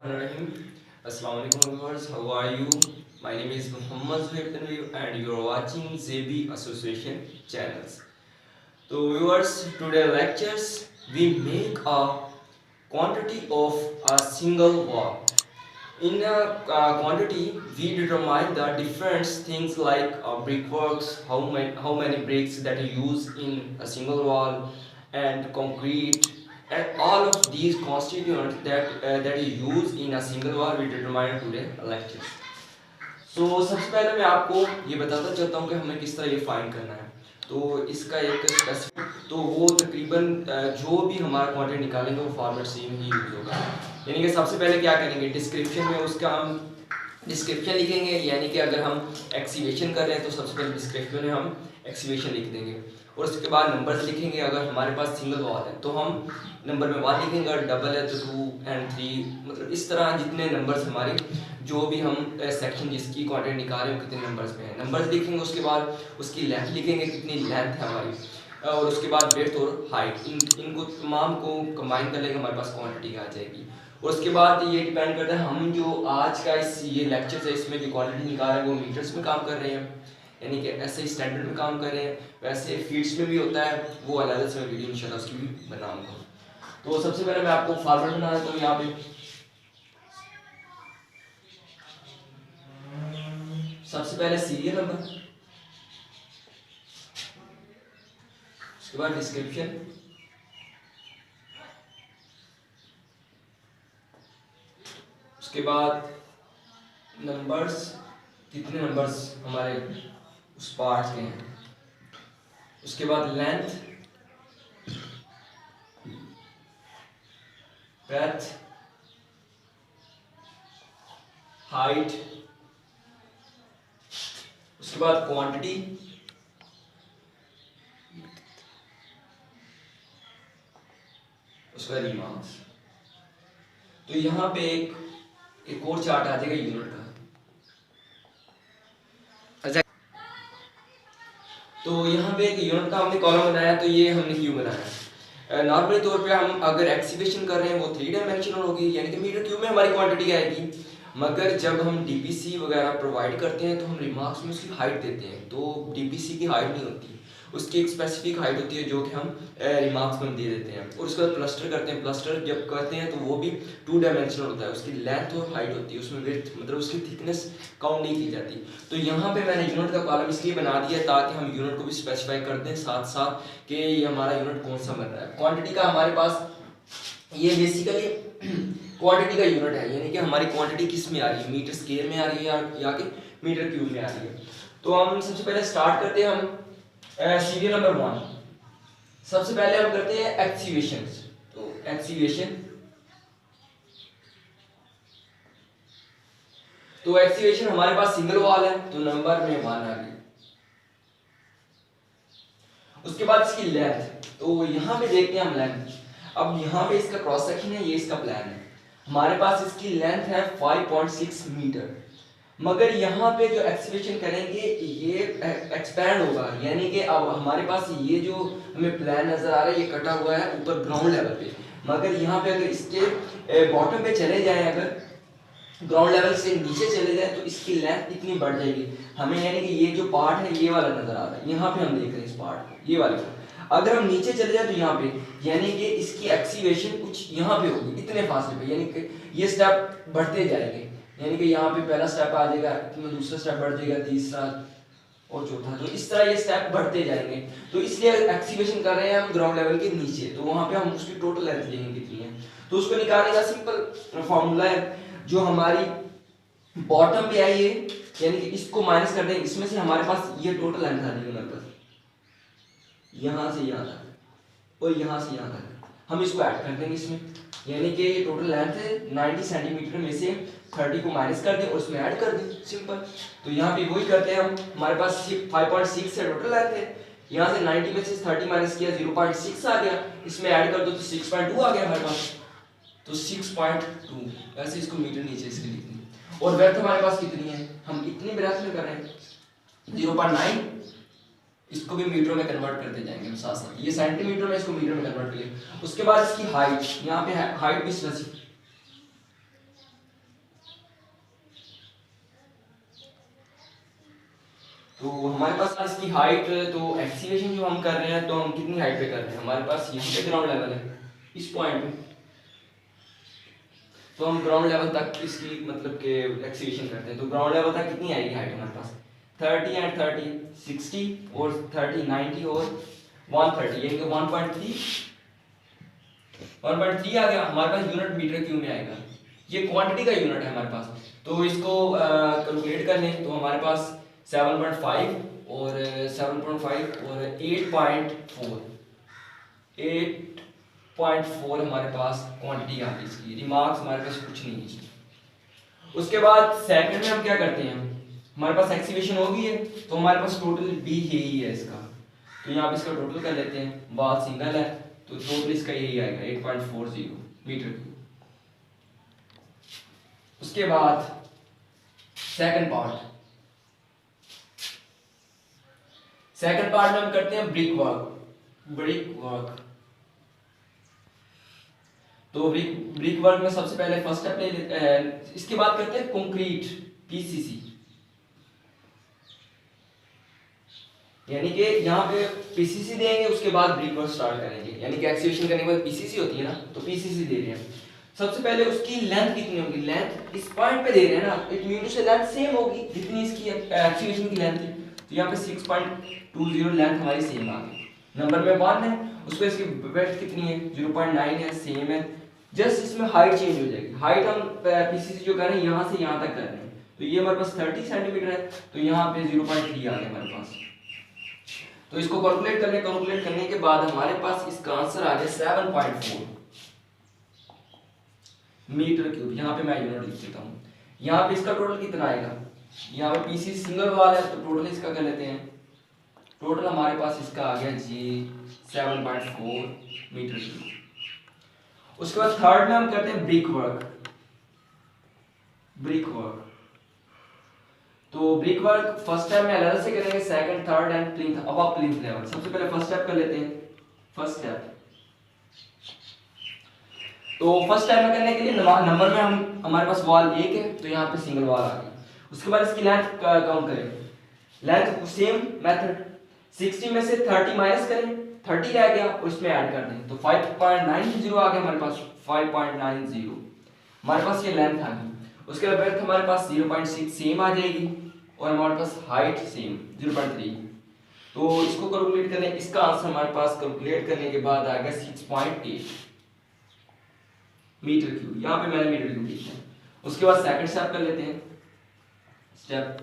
Rahim. Assalamu alaikum viewers. How are you? My name is Muhammad Zuhair Tanveer and you are watching ZB Association channels. So viewers, today lectures we make a quantity of a single wall. In a quantity, we determine the different things like brickworks, how many bricks that you use in a single wall, and concrete, and all of these constituents that you use in a single wall we determine today lectures. सबसे पहले मैं आपको ये बताता चलता हूँ कि हमें किस तरह ये फाइंड करना है। तो इसका एक स्पेसिफिक तो वो तकरीबन जो भी हमारा क्वांटिटी निकालेंगे वो फॉर्मेट सेम ही यूज होगा। यानी कि सबसे पहले क्या करेंगे, डिस्क्रिप्शन में उसका हम डिस्क्रिप्शन लिखेंगे। यानी कि अगर हम एक्सीवेशन कर रहे हैं तो सबसे पहले डिस्क्रिप्शन में हम एक्सीवेशन लिख देंगे और उसके बाद नंबर्स लिखेंगे। अगर हमारे पास सिंगल वॉल है तो हम नंबर में 1 लिखेंगे, और डबल है तो 2 एंड 3, मतलब इस तरह जितने नंबर्स हमारे जो भी हम सेक्शन जिसकी क्वांटिटी निकाल रहे हो कितने नंबर्स में है नंबर्स लिखेंगे। उसके बाद उसकी लेंथ लिखेंगे, कितनी लेंथ है हमारी, और उसके बाद ब्रेड्थ और हाइट, इनको तमाम को कंबाइन कर लेंगे, हमारे पास क्वांटिटी आ जाएगी। और उसके बाद ये डिपेंड करता है हम जो आज का ये लेक्चर है इसमें जो क्वांटिटी निकाल रहे हैं वो मीटर्स में काम कर रहे हैं, यानी कि ऐसे ही स्टैंडर्ड में काम कर रहे हैं। वैसे फीट्स में भी होता है, वो अलग से मैं वीडियो इंशाल्लाह उसकी भी बनाऊंगा। तो सबसे पहले मैं आपको फॉर्मेट बना देता हूँ। यहाँ पे सबसे पहले सीरियल नंबर, उसके बाद डिस्क्रिप्शन, उसके बाद नंबर्स, कितने नंबर्स हमारे उस पार्ट के हैं, उसके बाद लेंथ, ब्रेड्थ, हाइट, उसके बाद क्वांटिटी, उसका रिमार्क्स। तो यहाँ पे एक और चार्ट आ जाएगा यूनिट का। तो यहाँ पे एक यूनिट का हमने कॉलम बनाया, तो ये हमने क्यों बनाया। नॉर्मली तौर पे हम अगर एक्सीवेशन कर रहे हैं वो 3 डायमेंशनल होगी, यानी कि मीटर क्यूब में हमारी क्वांटिटी आएगी। मगर जब हम डीपीसी वगैरह प्रोवाइड करते हैं तो हम रिमार्क्स में उसकी हाइट देते हैं, तो डीपीसी की हाइट नहीं होती, उसकी एक स्पेसिफिक हाइट होती है जो कि हम रिमार्क्स में दे देते हैं। और उसके बाद प्लस्टर करते हैं, प्लस्टर जब करते हैं तो वो भी 2 डायमेंशनल होता है, उसकी लेंथ और हाइट होती है, उसमें विड्थ मतलब उसकी थिकनेस काउंट नहीं की जाती। तो यहाँ पे मैंने यूनिट का कॉलम इसलिए बना दिया ताकि हम यूनिट को भी स्पेसिफाई कर दें साथ साथ कि ये हमारा यूनिट कौन सा बन रहा है। क्वांटिटी का हमारे पास ये बेसिकली क्वांटिटी का यूनिट है, यानी कि हमारी क्वांटिटी किस में आ रही है, मीटर स्केयर में आ रही है या कि मीटर क्यूब में आ रही है। तो हम सबसे पहले स्टार्ट करते हैं हम सीरियल नंबर 1। सबसे पहले हम करते हैं एक्सीवेशन। तो एक्सीवेशन, तो एक्सीवेशन हमारे पास सिंगल वॉल है तो नंबर में 1 आ गई। उसके बाद इसकी लेंथ, तो यहाँ पे देखते हैं हम लेंथ। अब यहाँ पे इसका क्रॉस सेक्शन है, ये इसका प्लान है। हमारे पास इसकी लेंथ है 5.6 मीटर, मगर यहाँ पे जो एक्सीवेशन करेंगे ये एक्सपैंड होगा, यानी कि अब हमारे पास ये जो हमें प्लान नजर आ रहा है ये कटा हुआ है ऊपर ग्राउंड लेवल पे, मगर यहाँ पे अगर इसके बॉटम पे चले जाएं, अगर ग्राउंड लेवल से नीचे चले जाए तो इसकी लेंथ इतनी बढ़ जाएगी हमें, यानी कि ये जो पार्ट है ये वाला नजर आ रहा है, यहाँ पे हम देख रहे हैं इस पार्ट को, ये वाले को। अगर हम नीचे चले जाए तो यहाँ पे यानी कि इसकी एक्सीवेशन कुछ यहाँ पे होगी इतने फासले पे, यानी कि ये स्टेप बढ़ते जाएंगे, यानी कि यहाँ पे पहला स्टेप आ जाएगा, दूसरा स्टेप बढ़ जाएगा, तीसरा और चौथा, तो इस तरह ये स्टेप बढ़ते जाएंगे। तो इसलिए एक्सीवेशन कर रहे हैं हम ग्राउंड लेवल के नीचे, तो वहां पे हम उसकी टोटल लेंथ लेंगे कितनी है, तो उसको निकालने का सिंपल फॉर्मूला है जो हमारी बॉटम पे आई है, यानी कि इसको माइनस कर देंगे, इसमें से हमारे पास ये टोटल लेंथ आ जाएगी हमारे पास, यहां से यहां तक और यहां से यहां तक, हम इसको ऐड कर देंगे इसमें, यानी कि ये टोटल लेंथ है 90 सेंटीमीटर में से 30 को माइनस कर दें और उसमें ऐड कर दें, सिंपल। तो यहाँ पे वही करते हैं हम, हमारे पास 5.6 है टोटल लेंथ है, यहाँ से 90 में से 30 माइनस किया 0.6 आ गया, इसमें ऐड कर दो तो 6.2 आ गया हमारे पास, तो 6.2 ऐसे इसको मीटर नीचे इसके लिखते हैं। और ब्रेड्थ हमारे पास कितनी है, हम इतनी ब्रेड्थ में कर रहे हैं 0.9, इसको भी मीटर में कन्वर्ट करते जाएंगे हम साथ साथ, ये सेंटीमीटर में इसको मीटर में कन्वर्ट करेंगे। उसके बाद इसकी हाइट, यहाँ पे हाइट भी स्पेसिफिक, तो हमारे पास इसकी हाइट, तो एक्सीवेशन जो हम कर रहे हैं तो हम कितनी हाइट पे कर रहे हैं, हमारे पास यहाँ पे ग्राउंड लेवल है इस पॉइंट पे, तो हम ग्राउंड लेवल तक इसकी मतलब के एक्सीवेशन करते हैं। तो ग्राउंड लेवल तक कितनी आएगी हाइट हमारे पास, 30 एंड 30 60 और 30 90 और 130, यानी कि 1.3 आ गया हमारे पास। यूनिट मीटर क्यूब में आएगा, ये क्वांटिटी का यूनिट है हमारे पास। तो इसको कैलकुलेट कर लें तो हमारे पास 7.5 और 7.5 और 8.4 हमारे पास क्वांटिटी आ गई इसकी। रिमार्क्स हमारे पास कुछ नहीं है। उसके बाद सेकंड में हम क्या करते हैं, हमारे पास एक्सीवेशन हो गई है तो हमारे पास टोटल भी यही है इसका, तो यहाँ पे इसका टोटल कर लेते हैं। बात सिंगल है तो टोटल इसका यही आएगा 8.40 मीटर क्यूब। उसके बाद सेकंड पार्ट में हम करते हैं ब्रिक वर्क। तो ब्रिक वर्क में सबसे पहले फर्स्ट स्टेप ले लेते हैं, इसके बाद करते हैं कंक्रीट पीसीसी, यानी कि यहाँ पे पीसीसी देंगे उसके बाद ब्रिक वर्क स्टार्ट करेंगे, यानी कि एक्सीवेशन करने के बाद पीसीसी होती है ना, तो पीसीसी दे रहे हैं। सबसे पहले उसकी लेंथ कितनी होगी, लेंथ इस पॉइंट पे दे रहे हैं ना, इट मीन टू से लेंथ सेम होगी जितनी इसकी एक्सीवेशन की लेंथ थी, तो यहाँ पे 6.20 लेंथ हमारी सेम आ गई। नंबर में 1 है, उस पर इसकी ब्रेड्थ कितनी है 0.9 है, सेम है। जस्ट इसमें हाइट चेंज हो जाएगी, हाइट हम पीसीसी जो कर रहे हैं यहाँ से यहाँ तक कर रहे हैं, तो ये हमारे पास 30 सेंटीमीटर है, तो यहाँ पे 0.3 आ गया हमारे पास। तो इसको कैलकुलेट करने के बाद हमारे पास इसका आंसर आ गया 7.4 मीटर क्यूब। यहाँ पे मैं यूनिट लिख देता हूँ। यहाँ पे इसका टोटल कितना आएगा, यहाँ पे पीसी सिंगल वाल है तो टोटल इसका कर लेते हैं। टोटल हमारे पास इसका आ गया जी 7.4 मीटर क्यूब। उसके बाद थर्ड में हम करते हैं ब्रिक वर्क। तो ब्रिक वर्क फर्स्ट स्टेप में अलग से करेंगे, सेकंड थर्ड एंड प्लिंथ, अब आप प्लिंथ लेवल। सबसे पहले फर्स्ट स्टेप कर लेते हैं। फर्स्ट स्टेप तो फर्स्ट स्टेप में करने के लिए नंबर में हम हमारे पास वॉल 1 है तो यहाँ पे सिंगल वॉल आ गई। उसके बाद इसकी लेंथ काउंट करें, लेंथ सेम मेथड 60 में से 30 माइनस करें, 30 रह गया उसमें ऐड कर दें, तो 5.90 आ गया हमारे पास। 5.90 हमारे पास ये लेंथ आ गई। उसके बाद ब्रेड्थ हमारे पास 0.6 सेम आ जाएगी और हमारे पास हाइट सेम 0.3। तो इसको कैलकुलेट करें, इसका आंसर हमारे पास कैलकुलेट करने के बाद आ गया 6.8 मीटर क्यूब। यहाँ पे मैंने मीटर क्यूब लिखा है। उसके बाद सेकंड स्टेप कर लेते हैं। स्टेप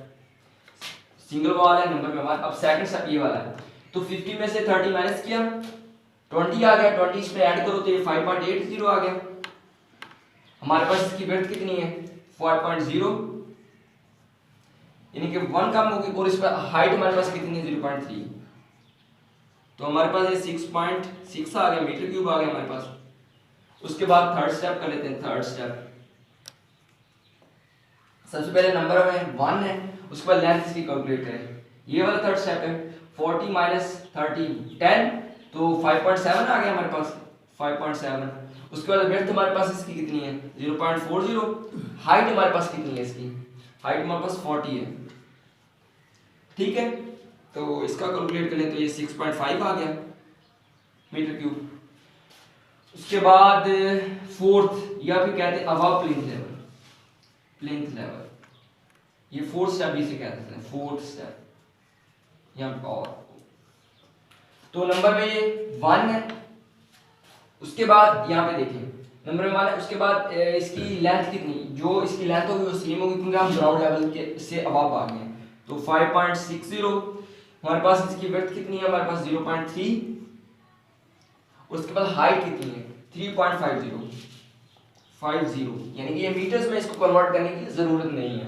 सिंगल वॉल है, नंबर में हमारा। अब सेकंड स्टेप ये वाला है, तो 50 में से 30 माइनस किया 20 आ गया, 20 इसमें ऐड करो तो ये 5.80 आ गया। हमारे पास इसकी ब्रेड्थ कितनी है 4.0, यानी कि 1 कम होगी, और इस पर हाइट हमारे पास कितनी है 0.3, तो हमारे पास ये 6.6 आ गया, मीटर क्यूब आ गया हमारे पास। उसके बाद थर्ड स्टेप कर लेते हैं। थर्ड स्टेप सबसे पहले नंबर में 1 है, उसके बाद लेंथ इसकी कैलकुलेट करें। ये वाला थर्ड स्टेप है, 40 माइनस 30 10, तो 5.7 आ गया हमारे पास, 5.7। उसके बाद ब्रेड्थ हमारे पास इसकी कितनी है 0.40। हाइट हमारे पास कितनी है इसकी, हाइट हमारे पास 40 है, ठीक है। तो इसका कैलकुलेट करें तो ये 6.5 आ गया मीटर क्यूब। उसके बाद फोर्थ, या फिर कहते हैं अबव प्लिंथ लेवल, ये फोर्थ स्टेप इसे कहते हैं, फोर्थ स्टेप यहाँ पे। और तो नंबर में ये 1 है। उसके बाद यहाँ पे देखिए नंबर में 1 है, उसके बाद इसकी लेंथ कितनी, जो इसकी लेंथ होगी वो सेम होगी क्योंकि हम ग्राउंड लेवल के से अबव आ गए, तो 5.60। हमारे पास इसकी ब्रेड्थ कितनी है, हमारे पास 0.3। उसके बाद हाइट कितनी है 3.50, यानी कि ये मीटर्स में इसको कन्वर्ट करने की जरूरत नहीं है,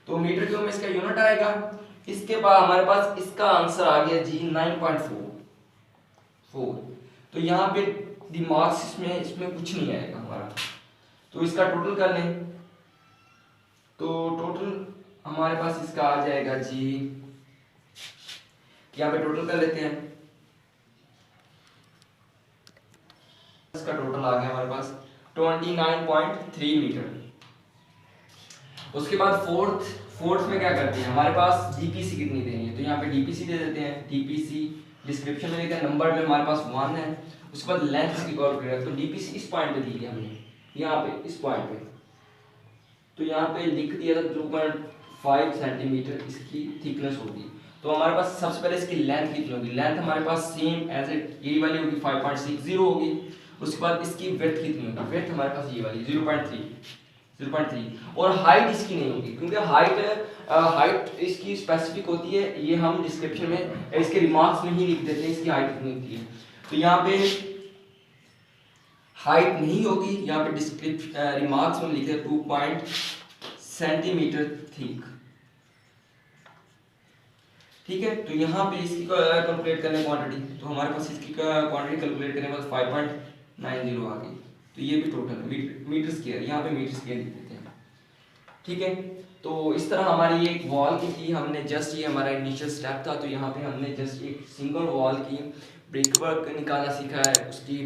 तो मीटर क्यूब में इसका यूनिट आएगा। इसके बाद हमारे पास इसका आंसर आ गया जी 9.4। तो यहाँ पे दिमाग इसमें कुछ नहीं आएगा हमारा, तो इसका टोटल कर लें तो टोटल हमारे पास इसका आ जाएगा जी, यहाँ पे टोटल कर लेते हैं। इसका टोटल आ गया हमारे पास 29.3 मीटर। उसके बाद फोर्थ में क्या करते हैं, हमारे पास डीपीसी कितनी देनी है, तो यहाँ पे डीपीसी दे देते हैं। डीपीसी डिस्क्रिप्शन में लिखते हैं, नंबर में हमारे पास 1 है, उसके बाद लेंथ की कैलकुलेट है, तो डीपीसी इस पॉइंट पे दी है हमने, यहाँ पे इस पॉइंट पे, तो यहाँ पे लिख दिया था 2.5 सेंटीमीटर इसकी थिकनेस होगी। तो हमारे पास सबसे पहले इसकी लेंथ कितनी होगी, लेंथ हमारे पास सेम एज इट यही वाली होगी 5.60 होगी। उसके बाद इसकी विड्थ कितनी होगी, विड्थ हमारे पास ये वाली 0.3 और हाइट इसकी नहीं होगी, क्योंकि हाइट इसकी स्पेसिफिक होती है, ये हम डिस्क्रिप्शन में इसके रिमार्क्स में ही लिख देते हैं इसकी हाइट कितनी होती है। तो यहाँ पे हाइट नहीं होगी, यहाँ पे डिस्क्रिप्शन रिमार्क्स में लिखे 2 सेंटीमीटर थिक, ठीक है। तो यहाँ पे इसकी कैलकुलेट करने क्वांटिटी, तो हमारे पास इसकी क्वांटिटी कैलकुलेट करने के बाद 5.90 आ गई, तो ये भी टोटल मीटर स्क्वायर, यहाँ पे मीटर स्क्वायर लिख देते हैं, ठीक है। तो इस तरह हमारी एक वॉल की थी, हमने जस्ट ये हमारा इनिशियल स्टेप था, तो यहाँ पे हमने जस्ट एक सिंगल वॉल की ब्रिक वर्क निकालना सीखा है, उसकी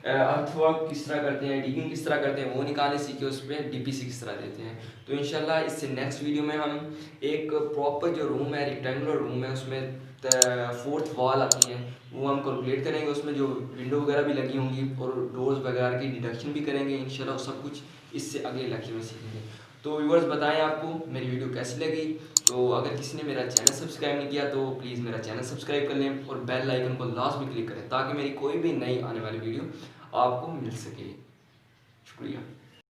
अर्थ वर्क किस तरह करते हैं, डिगिंग किस तरह करते हैं वो निकालने सीखे, उस पर डीपीसी किस तरह देते हैं। तो इंशाल्लाह इससे नेक्स्ट वीडियो में हम एक प्रॉपर जो रूम है, रेक्टेंगुलर रूम है, उसमें फोर्थ वॉल आती है वो हम कैलकुलेट करेंगे, उसमें जो विंडो वगैरह भी लगी होंगी और डोर्स वगैरह की डिडक्शन भी करेंगे इंशाल्लाह, सब कुछ इससे अगले लेक्चर में सीखेंगे। तो व्यूअर्स बताएं आपको मेरी वीडियो कैसी लगी, तो अगर किसी ने मेरा चैनल सब्सक्राइब नहीं किया तो प्लीज़ मेरा चैनल सब्सक्राइब कर लें और बेल आइकन को लास्ट में क्लिक करें ताकि मेरी कोई भी नई आने वाली वीडियो आपको मिल सके। शुक्रिया।